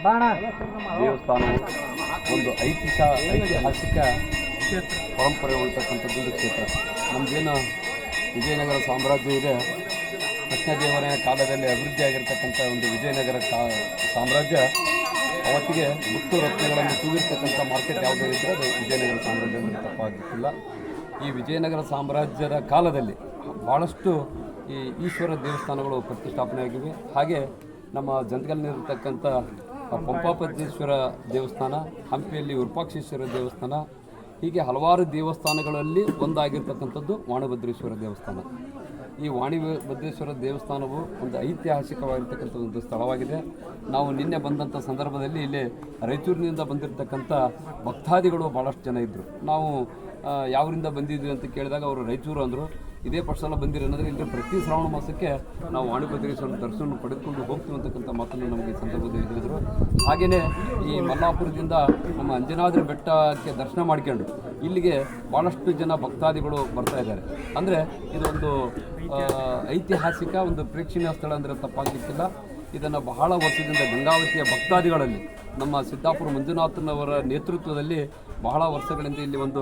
ದೇವಸ್ಥಾನವು ಒಂದು ಐತಿಹಾಸಿಕ ಪರಂಪರೆ ಉಳ್ತಕ್ಕಂಥದ್ದು ಕ್ಷೇತ್ರ. ನಮ್ಮದೇನು ವಿಜಯನಗರ ಸಾಮ್ರಾಜ್ಯ ಇದೆ, ಕೃಷ್ಣದೇವರಾಯನ ಕಾಲದಲ್ಲಿ ಅಭಿವೃದ್ಧಿಯಾಗಿರ್ತಕ್ಕಂಥ ಒಂದು ವಿಜಯನಗರ ಸಾಮ್ರಾಜ್ಯ. ಅವತ್ತಿಗೆ ಮುತ್ತು ರತ್ನಗಳನ್ನು ತೂಗಿರ್ತಕ್ಕಂಥ ಮಾರ್ಕೆಟ್ ಯಾವುದೇ ಇದ್ದರೆ ಅದು ವಿಜಯನಗರ ಸಾಮ್ರಾಜ್ಯ ಅಂದರೆ ತಪ್ಪಾಗಿಲ್ಲ. ಈ ವಿಜಯನಗರ ಸಾಮ್ರಾಜ್ಯದ ಕಾಲದಲ್ಲಿ ಭಾಳಷ್ಟು ಈ ಈಶ್ವರ ದೇವಸ್ಥಾನಗಳು ಪ್ರತಿಷ್ಠಾಪನೆಯಾಗಿವೆ. ಹಾಗೆ ನಮ್ಮ ಜಂತಕಲ್ನಲ್ಲಿರತಕ್ಕಂಥ ಪಂಪಾಪತೇಶ್ವರ ದೇವಸ್ಥಾನ, ಹಂಪಿಯಲ್ಲಿ ವಿರೂಪಾಕ್ಷೇಶ್ವರ ದೇವಸ್ಥಾನ, ಹೀಗೆ ಹಲವಾರು ದೇವಸ್ಥಾನಗಳಲ್ಲಿ ಒಂದಾಗಿರ್ತಕ್ಕಂಥದ್ದು ವಾಣಿಭದ್ರೇಶ್ವರ ದೇವಸ್ಥಾನ. ಈ ವಾಣಿಭದ್ರೇಶ್ವರ ದೇವಸ್ಥಾನವು ಒಂದು ಐತಿಹಾಸಿಕವಾಗಿರ್ತಕ್ಕಂಥ ಒಂದು ಸ್ಥಳವಾಗಿದೆ. ನಾವು ನಿನ್ನೆ ಬಂದಂಥ ಸಂದರ್ಭದಲ್ಲಿ ಇಲ್ಲಿ ರಾಯಚೂರಿನಿಂದ ಬಂದಿರತಕ್ಕಂಥ ಭಕ್ತಾದಿಗಳು ಭಾಳಷ್ಟು ಜನ ಇದ್ದರು. ನಾವು ಯಾವರಿಂದ ಬಂದಿದ್ವಿ ಅಂತ ಕೇಳಿದಾಗ ಅವರು ರಾಯಚೂರು ಅಂದರು. ಇದೇ ಪರ್ಸಲ ಬಂದಿರೋ ಅನ್ನೋದ್ರೆ ಇಲ್ಲಿ ಪ್ರತಿ ಶ್ರಾವಣ ಮಾಸಕ್ಕೆ ನಾವು ವಾಣಿಭದ್ರೇಶ್ವರ ದರ್ಶನ ಪಡೆದುಕೊಂಡು ಹೋಗ್ತೀವಿ ಅಂತಕ್ಕಂಥ ಮಾತನ್ನು ನಮಗೆ ಈ ಸಂದರ್ಭದಲ್ಲಿ ಹೇಳಿದರು. ಹಾಗೆಯೇ ಈ ಮಲ್ಲಾಪುರದಿಂದ ನಮ್ಮ ಅಂಜನಾದ್ರಿ ಬೆಟ್ಟಕ್ಕೆ ದರ್ಶನ ಮಾಡ್ಕೊಂಡು ಇಲ್ಲಿಗೆ ಭಾಳಷ್ಟು ಜನ ಭಕ್ತಾದಿಗಳು ಬರ್ತಾ ಇದ್ದಾರೆ. ಅಂದರೆ ಇದೊಂದು ಐತಿಹಾಸಿಕ ಒಂದು ಪ್ರೇಕ್ಷಣೀಯ ಸ್ಥಳ ಅಂದರೆ ತಪ್ಪಾಗಲಿಕ್ಕಿಲ್ಲ. ಇದನ್ನು ಬಹಳ ವರ್ಷದಿಂದ ಗಂಗಾವತಿಯ ಭಕ್ತಾದಿಗಳಲ್ಲಿ ನಮ್ಮ ಸಿದ್ದಾಪುರ ಮಂಜುನಾಥನವರ ನೇತೃತ್ವದಲ್ಲಿ ಬಹಳ ವರ್ಷಗಳಿಂದ ಇಲ್ಲಿ ಒಂದು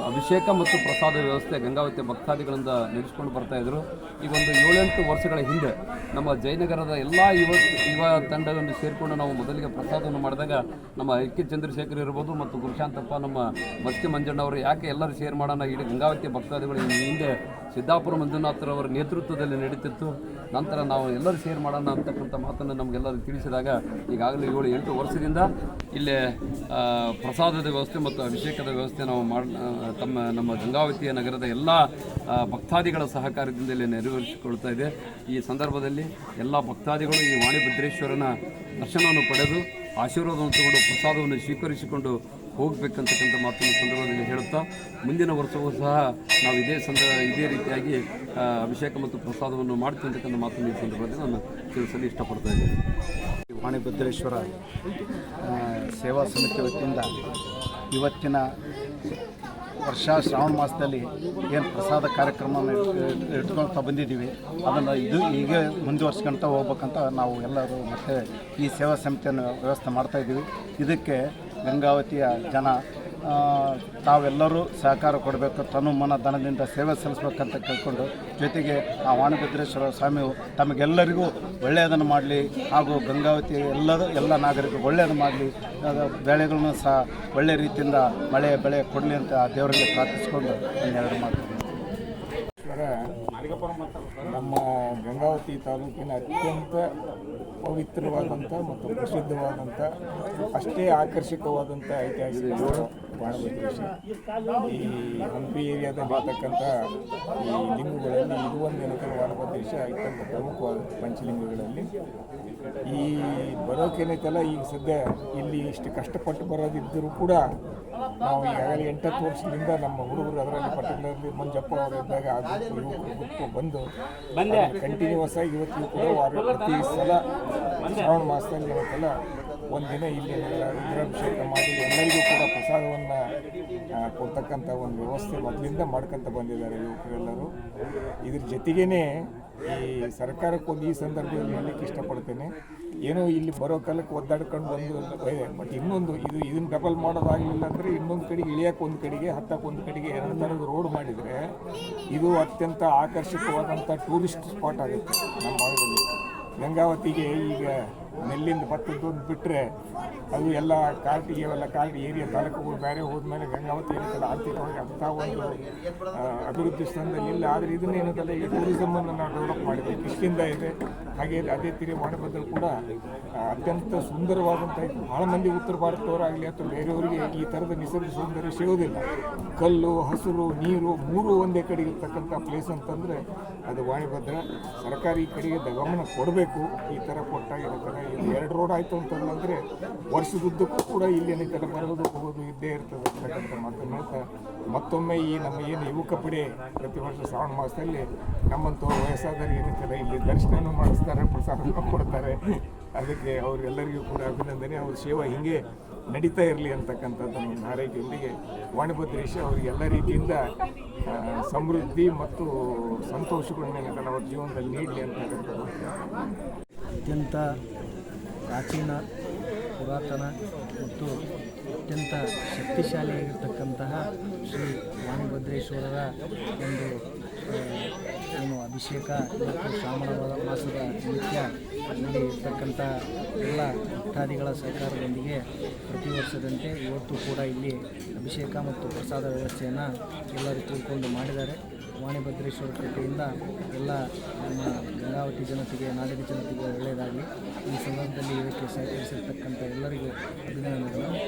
ಅಭಿಷೇಕ ಮತ್ತು ಪ್ರಸಾದ ವ್ಯವಸ್ಥೆ ಗಂಗಾವತಿಯ ಭಕ್ತಾದಿಗಳಿಂದ ನಡೆಸ್ಕೊಂಡು ಬರ್ತಾಯಿದ್ರು. ಈಗ ಒಂದು 7-8 ವರ್ಷಗಳ ಹಿಂದೆ ನಮ್ಮ ಜಯನಗರದ ಎಲ್ಲ ಯುವ ತಂಡವನ್ನು ಸೇರಿಕೊಂಡು ನಾವು ಮೊದಲಿಗೆ ಪ್ರಸಾದವನ್ನು ಮಾಡಿದಾಗ ನಮ್ಮ ಕೆ ಚಂದ್ರಶೇಖರ್ ಇರ್ಬೋದು ಮತ್ತು ಗುರುಶಾಂತಪ್ಪ, ನಮ್ಮ ಮಸ್ಕೆ ಮಂಜಣ್ಣವರು ಯಾಕೆ ಎಲ್ಲರೂ ಶೇರ್ ಮಾಡೋಣ, ಇಡೀ ಗಂಗಾವತಿಯ ಭಕ್ತಾದಿಗಳು ಹಿಂದೆ ಸಿದ್ದಾಪುರ ಮಂಜುನಾಥರವರ ನೇತೃತ್ವದಲ್ಲಿ ನಡೀತಿತ್ತು. ನಂತರ ನಾವು ಎಲ್ಲರೂ ಶೇರ್ ಮಾಡೋಣ ಅಂತಕ್ಕಂಥ ಮಾತನ್ನು ನಮಗೆಲ್ಲರೂ ತಿಳಿಸಿದಾಗ ಈಗಾಗಲೇ 7-8 ವರ್ಷದಿಂದ ಇಲ್ಲೇ ಪ್ರಸಾದದ ವ್ಯವಸ್ಥೆ ಮತ್ತು ಅಭಿಷೇಕದ ವ್ಯವಸ್ಥೆ ನಾವು ನಮ್ಮ ಗಂಗಾವತಿಯ ನಗರದ ಎಲ್ಲ ಭಕ್ತಾದಿಗಳ ಸಹಕಾರದಿಂದ ಇಲ್ಲಿ ನೆರವೇರಿಸಿಕೊಳ್ತಾ ಇದೆ. ಈ ಸಂದರ್ಭದಲ್ಲಿ ಎಲ್ಲ ಭಕ್ತಾದಿಗಳು ಈ ವಾಣಿಭದ್ರೇಶ್ವರನ ದರ್ಶನವನ್ನು ಪಡೆದು ಆಶೀರ್ವಾದವನ್ನು ತಗೊಂಡು ಪ್ರಸಾದವನ್ನು ಸ್ವೀಕರಿಸಿಕೊಂಡು ಹೋಗಬೇಕಂತಕ್ಕಂಥ ಮಾತನ್ನು ಸಂದರ್ಭದಲ್ಲಿ ಹೇಳುತ್ತಾ, ಮುಂದಿನ ವರ್ಷವೂ ಸಹ ನಾವು ಇದೇ ರೀತಿಯಾಗಿ ಅಭಿಷೇಕ ಮತ್ತು ಪ್ರಸಾದವನ್ನು ಮಾಡ್ತೀವಿ ಅಂತಕ್ಕಂಥ ಮಾತನ್ನು ಈ ಸಂದರ್ಭದಲ್ಲಿ ನಾನು ತಿಳಿಸಲು ಇಷ್ಟಪಡ್ತಾ ಇದ್ದೇನೆ. ವಾಣಿಭದ್ರೇಶ್ವರ ಸೇವಾ ಸಮಿತಿ ವತಿಯಿಂದ ಇವತ್ತಿನ ವರ್ಷ ಶ್ರಾವಣ ಮಾಸದಲ್ಲಿ ಏನು ಪ್ರಸಾದ ಕಾರ್ಯಕ್ರಮವನ್ನು ಇಟ್ಕೊಳ್ತಾ ಬಂದಿದ್ದೀವಿ, ಅದನ್ನು ಈಗ ಮುಂದುವರ್ಸ್ಕೊಳ್ತಾ ಹೋಗ್ಬೇಕಂತ ನಾವು ಎಲ್ಲರೂ ಮತ್ತು ಈ ಸೇವಾ ಸಮಿತಿಯನ್ನು ವ್ಯವಸ್ಥೆ ಮಾಡ್ತಾಯಿದ್ದೀವಿ. ಇದಕ್ಕೆ ಗಂಗಾವತಿಯ ಜನ ತಾವೆಲ್ಲರೂ ಸಹಕಾರ ಕೊಡಬೇಕು, ತನು ಮನ ಧನದಿಂದ ಸೇವೆ ಸಲ್ಲಿಸ್ಬೇಕಂತ ಕೇಳಿಕೊಂಡು, ಜೊತೆಗೆ ಆ ವಾಣಿಭದ್ರೇಶ್ವರ ಸ್ವಾಮಿಯು ತಮಗೆಲ್ಲರಿಗೂ ಒಳ್ಳೆಯದನ್ನು ಮಾಡಲಿ ಹಾಗೂ ಗಂಗಾವತಿ ಎಲ್ಲ ನಾಗರಿಕರು ಒಳ್ಳೆಯದು ಮಾಡಲಿ, ಬೆಳೆಗಳನ್ನು ಸಹ ಒಳ್ಳೆಯ ರೀತಿಯಿಂದ ಬೆಳೆ ಕೊಡಲಿ ಅಂತ ಆ ದೇವರಲ್ಲಿ ಪ್ರಾರ್ಥಿಸಿಕೊಂಡು ಇನ್ನೆರಡು ಮಾಡ್ತೀವಿ. ನಮ್ಮ ಗಂಗಾವತಿ ತಾಲೂಕಿನ ಅತ್ಯಂತ ಪವಿತ್ರವಾದಂಥ ಮತ್ತು ಪ್ರಸಿದ್ಧವಾದಂಥ, ಅಷ್ಟೇ ಆಕರ್ಷಕವಾದಂಥ ಐತಿಹಾಸಿಕ ವಾಣಿಭದ್ರೇಶ್ವರ. ಈ ಹಂಪಿ ಏರಿಯಾದಲ್ಲಿರ್ತಕ್ಕಂಥ ಈ ಲಿಂಗಗಳಲ್ಲಿ ಇದು ಒಂದು ಏನಂತಾರೆ, ವಾಣಿಭದ್ರೇಶ್ವರ ಅತ್ಯಂತ ಪ್ರಮುಖವಾದ ಪಂಚಲಿಂಗಗಳಲ್ಲಿ. ಈ ಬರೋಕೇನೈತಲ್ಲ, ಈಗ ಸದ್ಯ ಇಲ್ಲಿ ಇಷ್ಟು ಕಷ್ಟಪಟ್ಟು ಬರೋದಿದ್ದರೂ ಕೂಡ ನಾವು ಈಗಾಗಲೇ 8-10 ವರ್ಷದಿಂದ ನಮ್ಮ ಹುಡುಗರು, ಅದರಲ್ಲಿ ಪರ್ಟಿಕ್ಯುಲರ್ಲಿ ಮಂಜಪ್ಪ ಅವರು ಇದ್ದಾಗ ಗುಂಪು ಬಂದು ಕಂಟಿನ್ಯೂಸ್ ಆಗಿ ಇವತ್ತಿಗೂ ಕೂಡ ಪ್ರತಿ ಸಲ ಶ್ರಾವಣ ಮಾಸದಲ್ಲಿ ಏನಂತಲ್ಲ ಒಂದಿನ ಇಲ್ಲಿ ರುದ್ರಾಭಿಷೇಕ ಮಾಡಿ ಎಲ್ಲರಿಗೂ ಕೂಡ ಪ್ರಸಾದವನ್ನು ಕೊಡ್ತಕ್ಕಂಥ ಒಂದು ವ್ಯವಸ್ಥೆ ಮೊದಲಿಂದ ಮಾಡ್ಕೊತ ಬಂದಿದ್ದಾರೆ ಯುವಕರೆಲ್ಲರೂ. ಇದ್ರ ಜೊತೆಗೇ ಈ ಸರ್ಕಾರಕ್ಕೊಂದು ಈ ಸಂದರ್ಭದಲ್ಲಿ ಹೇಳಲಿಕ್ಕೆ ಇಷ್ಟಪಡ್ತೇನೆ, ಏನೋ ಇಲ್ಲಿ ಬರೋ ಕಾಲಕ್ಕೆ ಒದ್ದಾಡ್ಕೊಂಡು ಬಟ್ ಇನ್ನೊಂದು ಇದನ್ನು ಡಬಲ್ ಮಾಡೋದಾಗಲಿಲ್ಲ ಅಂದರೆ ಇನ್ನೊಂದು ಕಡೆಗೆ ಇಳಿಯೋಕೆ ಒಂದು ಕಡೆಗೆ, ಹತ್ತಕ್ಕೆ ಒಂದು ಕಡೆಗೆ 2 ಥರದ ರೋಡ್ ಮಾಡಿದರೆ ಇದು ಅತ್ಯಂತ ಆಕರ್ಷಕವಾದಂಥ ಟೂರಿಸ್ಟ್ ಸ್ಪಾಟ್ ಆಗುತ್ತೆ ನಮ್ಮ ಭಾಗದಲ್ಲಿ. ಗಂಗಾವತಿಗೆ ಈಗ ನೆಲ್ಲಿಂದ ಭತ್ತದ್ದೊಂದು ಬಿಟ್ಟರೆ ಅದು ಎಲ್ಲ ಕಾರ್ಟ್ ಏರಿಯಾ ತಾಲೂಕುಗಳು ಬೇರೆ ಹೋದ್ಮೇಲೆ ಗಂಗಾವತಿ ಏನಂತಲ್ಲ ಆರ್ಥಿಕವಾಗಿ ಅಂಥ ಒಂದು ಅಭಿವೃದ್ಧಿ ಸ್ಥಾನದಲ್ಲಿ ಇಲ್ಲ. ಆದರೆ ಇದನ್ನೇನಂತಲ್ಲ ಈಗ ಟೂರಿಸಮನ್ನು ನಾವು ಡೆವಲಪ್ ಮಾಡಿದ್ವಿ, ಕೃಷಿಯಿಂದ ಇದೆ. ಹಾಗೆ ಅದೇ ತಿರಿ ವಾಣಿಭದ್ರ ಕೂಡ ಅತ್ಯಂತ ಸುಂದರವಾದಂಥ, ಭಾಳ ಮಂದಿ ಉತ್ತರ ಭಾರತದವರಾಗಲಿ ಅಥವಾ ಬೇರೆಯವರಿಗೆ ಈ ಥರದ ನಿಸರ್ಗ ಸೌಂದರ್ಯ ಸಿಗೋದಿಲ್ಲ. ಕಲ್ಲು, ಹಸಿರು, ನೀರು ಮೂರು ಒಂದೇ ಕಡೆಗೆ ಇರ್ತಕ್ಕಂಥ ಪ್ಲೇಸ್ ಅಂತಂದರೆ ಅದು ವಾಣಿಭದ್ರ. ಸರ್ಕಾರ ಈ ಕಡೆಗೆ ಗಮನ ಕೊಡಬೇಕು. ಈ ಥರ ಕೊಟ್ಟಾಗ ಏನಂತಾರೆ, ಇದು 2 ರೋಡ್ ಆಯಿತು ಅಂತಂದರೆ ವರ್ಷದುದ್ದಕ್ಕೂ ಕೂಡ ಇಲ್ಲಿ ಏನೈತಲ್ಲ ಬರೋದು ಹೋಗೋದು ಇದ್ದೇ ಇರ್ತದೆ ಅಂತಕ್ಕಂಥ ಮಾತನ್ನು ಹೇಳ್ತಾ, ಮತ್ತೊಮ್ಮೆ ಈ ನಮ್ಮ ಏನು ಯುವಕ ಪಡೆ ಪ್ರತಿ ವರ್ಷ ಶ್ರಾವಣ ಮಾಸದಲ್ಲಿ ನಮ್ಮಂಥವ್ರು ವಯಸ್ಸಾದಲ್ಲಿ ಏನೈತಲ್ಲ ಇಲ್ಲಿ ದರ್ಶನ ಮಾಡಿಸ್ತಾರೆ, ಪ್ರಸಾದ ಕೊಡ್ತಾರೆ. ಅದಕ್ಕೆ ಅವರೆಲ್ಲರಿಗೂ ಕೂಡ ಅಭಿನಂದನೆ. ಅವ್ರ ಸೇವೆ ಹೀಗೆ ನಡೀತಾ ಇರಲಿ ಅಂತಕ್ಕಂಥದ್ದನ್ನು ಹಾರೈಕೆಯೊಂದಿಗೆ ವಾಣಿಭದ್ರೇಶ್ವರ ಅವರಿಗೆ ಎಲ್ಲ ರೀತಿಯಿಂದ ಸಮೃದ್ಧಿ ಮತ್ತು ಸಂತೋಷಗಳನ್ನ ಅವರ ಜೀವನದಲ್ಲಿ ನೀಡಲಿ ಅಂತಕ್ಕಂಥದ್ದು. ಅತ್ಯಂತ ಪ್ರಾಚೀನ ಪುರಾತನ ಮತ್ತು ಅತ್ಯಂತ ಶಕ್ತಿಶಾಲಿಯಾಗಿರ್ತಕ್ಕಂತಹ ಶ್ರೀ ವಾಣಿಭದ್ರೇಶ್ವರರ ಒಂದು ಏನು ಅಭಿಷೇಕ ಮತ್ತು ಶ್ರಾವಣ ಮಾಸದ ನಿತ್ಯ ಇಲ್ಲಿ ಇರ್ತಕ್ಕಂಥ ಎಲ್ಲ ಭಕ್ತಾದಿಗಳ ಸಹಕಾರದೊಂದಿಗೆ ಪ್ರತಿ ವರ್ಷದಂತೆ ಇವತ್ತು ಕೂಡ ಇಲ್ಲಿ ಅಭಿಷೇಕ ಮತ್ತು ಪ್ರಸಾದ ವ್ಯವಸ್ಥೆಯನ್ನು ಎಲ್ಲರೂ ಕೂಡಿಕೊಂಡು ಮಾಡಿದ್ದಾರೆ. ವಾಣಿಭದ್ರೇಶ್ವರ ಕೃಪೆಯಿಂದ ಎಲ್ಲ ನಮ್ಮ ಗಂಗಾವತಿ ಜನತೆಗೆ, ನಾಡಿನ ಜನತೆಗೆ ಒಳ್ಳೆಯದಾಗಲಿ. ಈ ಸಂದರ್ಭದಲ್ಲಿ ಇದಕ್ಕೆ ಸಹಕರಿಸಿರ್ತಕ್ಕಂಥ ಎಲ್ಲರಿಗೂ ಅಭಿನಂದನೆಗಳನ್ನು